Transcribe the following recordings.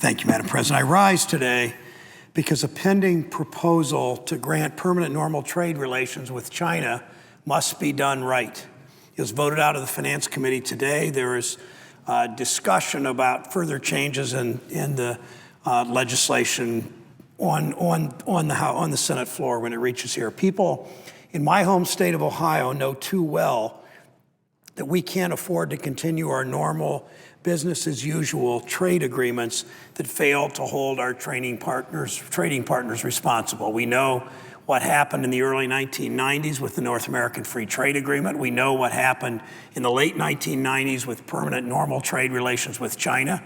Thank you, Madam President. I rise today because a pending proposal to grant permanent normal trade relations with China must be done right. It was voted out of the Finance Committee today. There is discussion about further changes in the legislation on the Senate floor when it reaches here. People in my home state of Ohio know too well that we can't afford to continue our normal business as usual trade agreements that fail to hold our trading partners responsible. We know what happened in the early 1990s with the North American Free Trade Agreement. We know what happened in the late 1990s with permanent normal trade relations with China.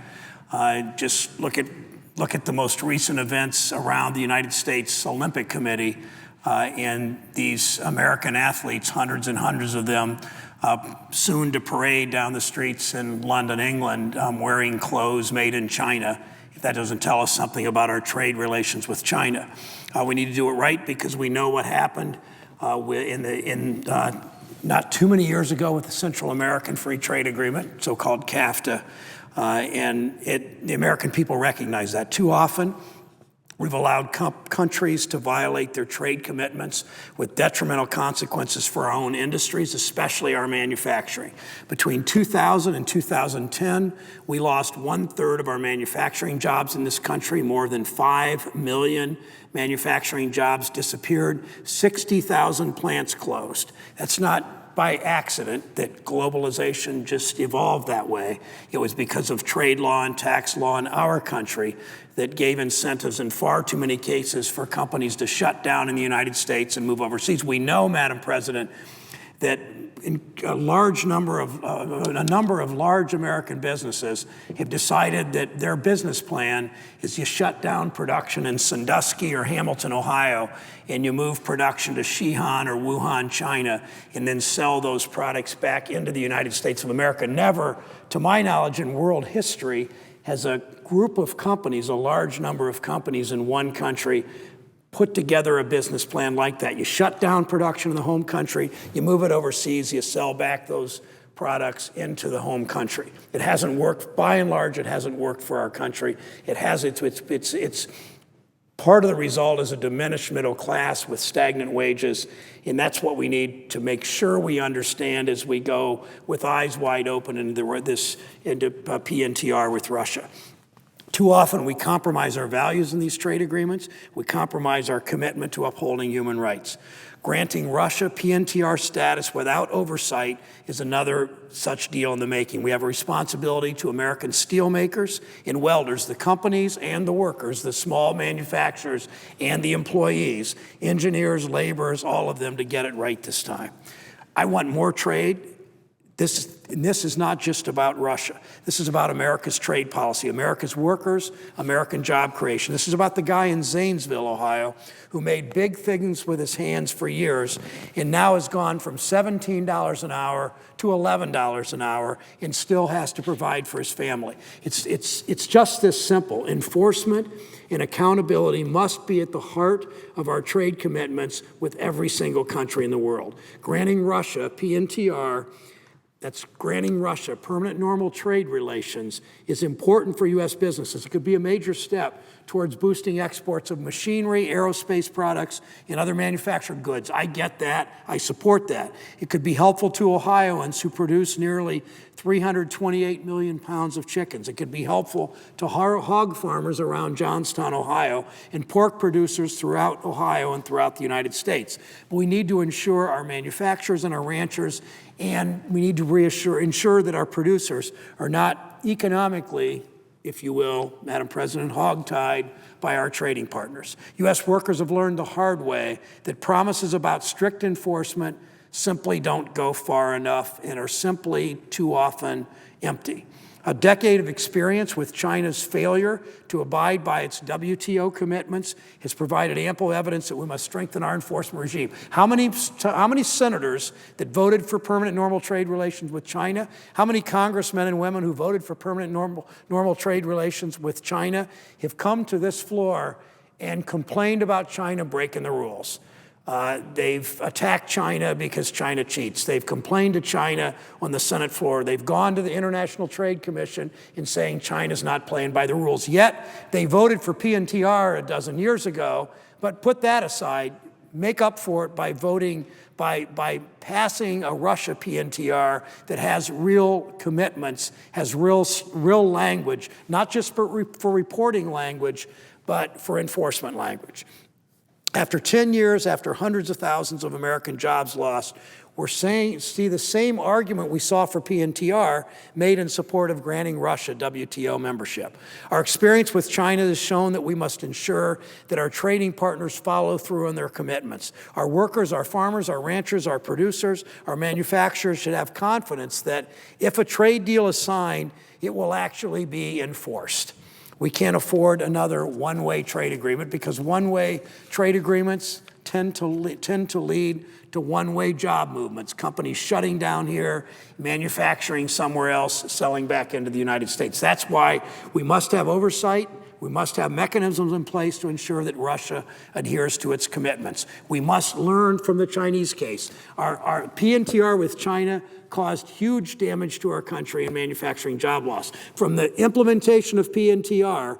Just look at the most recent events around the United States Olympic Committee and these American athletes, hundreds and hundreds of them, soon to parade down the streets in London, England, wearing clothes made in China. If that doesn't tell us something about our trade relations with China. We need to do it right because we know what happened not too many years ago with the Central American Free Trade Agreement, so-called CAFTA, and the American people recognize that. Too often, we've allowed countries to violate their trade commitments with detrimental consequences for our own industries, especially our manufacturing. Between 2000 and 2010, we lost 1/3 of our manufacturing jobs in this country. More than 5 million manufacturing jobs disappeared. 60,000 plants closed. That's not by accident that globalization just evolved that way. It was because of trade law and tax law in our country that gave incentives in far too many cases for companies to shut down in the United States and move overseas. We know, Madam President, that a number of large American businesses have decided that their business plan is you shut down production in Sandusky or Hamilton, Ohio, and you move production to Xi'an or Wuhan, China, and then sell those products back into the United States of America. Never, to my knowledge, in world history, has a group of companies, a large number of companies in one country, put together a business plan like that. You shut down production in the home country, you move it overseas, you sell back those products into the home country. It hasn't worked, by and large, it hasn't worked for our country. It has, it's part of the result is a diminished middle class with stagnant wages, and that's what we need to make sure we understand as we go with eyes wide open into PNTR with Russia. Too often we compromise our values in these trade agreements. We compromise our commitment to upholding human rights. Granting Russia PNTR status without oversight is another such deal in the making. We have a responsibility to American steelmakers and welders, the companies and the workers, the small manufacturers and the employees, engineers, laborers, all of them to get it right this time. I want more trade. This is not just about Russia. This is about America's trade policy, America's workers, American job creation. This is about the guy in Zanesville, Ohio, who made big things with his hands for years and now has gone from $17 an hour to $11 an hour and still has to provide for his family. It's just this simple. Enforcement and accountability must be at the heart of our trade commitments with every single country in the world. Granting Russia PNTR, that's granting Russia permanent normal trade relations, is important for U.S. businesses. It could be a major step towards boosting exports of machinery, aerospace products, and other manufactured goods. I get that. I support that. It could be helpful to Ohioans who produce nearly 328 million pounds of chickens. It could be helpful to hog farmers around Johnstown, Ohio, and pork producers throughout Ohio and throughout the United States. But we need to ensure our manufacturers and our ranchers, and we need to ensure that our producers are not economically, if you will, Madam President, hogtied by our trading partners. U.S. workers have learned the hard way that promises about strict enforcement simply don't go far enough and are simply too often empty. A decade of experience with China's failure to abide by its WTO commitments has provided ample evidence that we must strengthen our enforcement regime. How many senators that voted for permanent normal trade relations with China? How many congressmen and women who voted for permanent normal trade relations with China have come to this floor and complained about China breaking the rules? They've attacked China because China cheats. They've complained to China on the Senate floor. They've gone to the International Trade Commission in saying China's not playing by the rules. Yet they voted for PNTR a dozen years ago, but put that aside, make up for it by voting, by passing a Russia PNTR that has real commitments, has real language, not just for reporting language, but for enforcement language. After 10 years, after hundreds of thousands of American jobs lost, we're see the same argument we saw for PNTR made in support of granting Russia WTO membership. Our experience with China has shown that we must ensure that our trading partners follow through on their commitments. Our workers, our farmers, our ranchers, our producers, our manufacturers should have confidence that if a trade deal is signed, it will actually be enforced. We can't afford another one-way trade agreement because one-way trade agreements tend to lead to one-way job movements, companies shutting down here, manufacturing somewhere else, selling back into the United States. That's why we must have oversight. We must have mechanisms in place to ensure that Russia adheres to its commitments. We must learn from the Chinese case. Our PNTR with China caused huge damage to our country and manufacturing job loss. From the implementation of PNTR,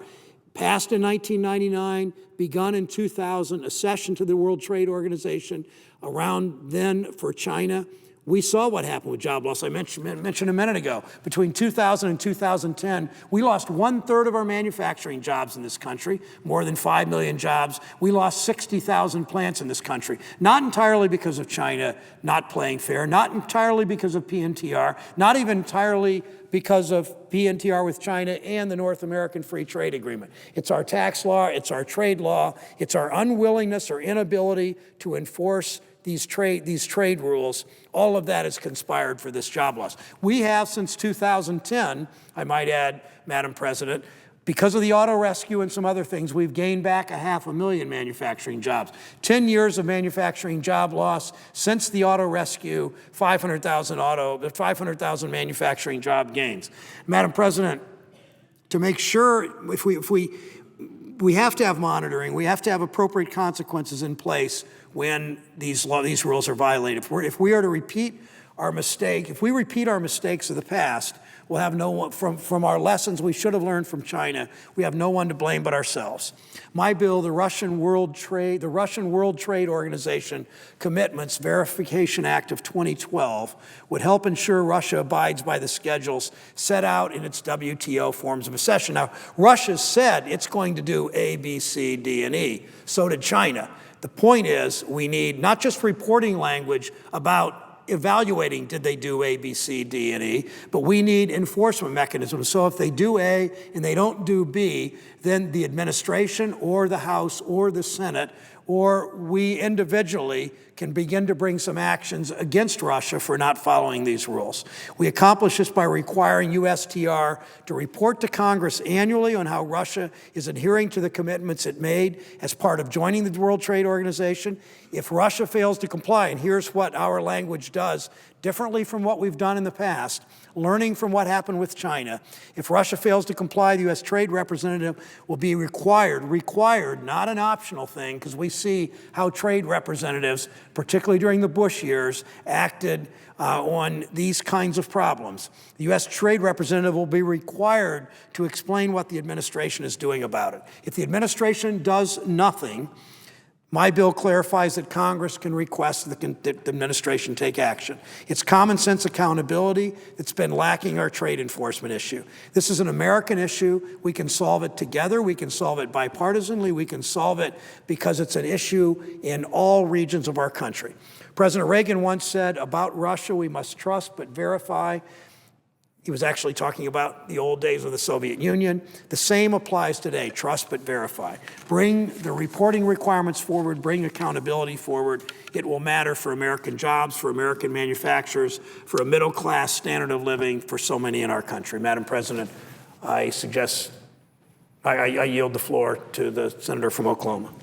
passed in 1999, begun in 2000, accession to the World Trade Organization, around then for China, we saw what happened with job loss. I mentioned a minute ago. Between 2000 and 2010, we lost 1/3 of our manufacturing jobs in this country, more than 5 million jobs. We lost 60,000 plants in this country, not entirely because of China not playing fair, not entirely because of PNTR, not even entirely because of PNTR with China and the North American Free Trade Agreement. It's our tax law, it's our trade law, it's our unwillingness or inability to enforce these trade rules. All of that has conspired for this job loss. We have, since 2010, I might add, Madam President, because of the auto rescue and some other things, we've gained back 500,000 manufacturing jobs. 10 years of manufacturing job loss since the auto rescue, 500,000 manufacturing job gains. Madam President, to make sure, we have to have monitoring, we have to have appropriate consequences in place when these rules are violated. If we are to repeat our mistake, if we repeat our mistakes of the past, we'll have no one, from our lessons we should have learned from China, we have no one to blame but ourselves. My bill, the Russian World Trade Organization Commitments Verification Act of 2012, would help ensure Russia abides by the schedules set out in its WTO forms of accession. Now, Russia said it's going to do A, B, C, D, and E. So did China. The point is, we need not just reporting language about evaluating did they do A, B, C, D, and E, but we need enforcement mechanisms. So if they do A and they don't do B, then the administration or the House or the Senate or we individually can begin to bring some actions against Russia for not following these rules. We accomplish this by requiring USTR to report to Congress annually on how Russia is adhering to the commitments it made as part of joining the World Trade Organization. If Russia fails to comply, and here's what our language does differently from what we've done in the past, learning from what happened with China. If Russia fails to comply, the U.S. Trade Representative will be required, not an optional thing, because we see how trade representatives, particularly during the Bush years, acted on these kinds of problems. The U.S. Trade Representative will be required to explain what the administration is doing about it. If the administration does nothing, my bill clarifies that Congress can request that the administration take action. It's common sense accountability that's been lacking our trade enforcement issue. This is an American issue. We can solve it together. We can solve it bipartisanly. We can solve it because it's an issue in all regions of our country. President Reagan once said about Russia, we must trust but verify. He was actually talking about the old days of the Soviet Union. The same applies today, trust but verify. Bring the reporting requirements forward, bring accountability forward. It will matter for American jobs, for American manufacturers, for a middle-class standard of living for so many in our country. Madam President, I yield the floor to the senator from Oklahoma.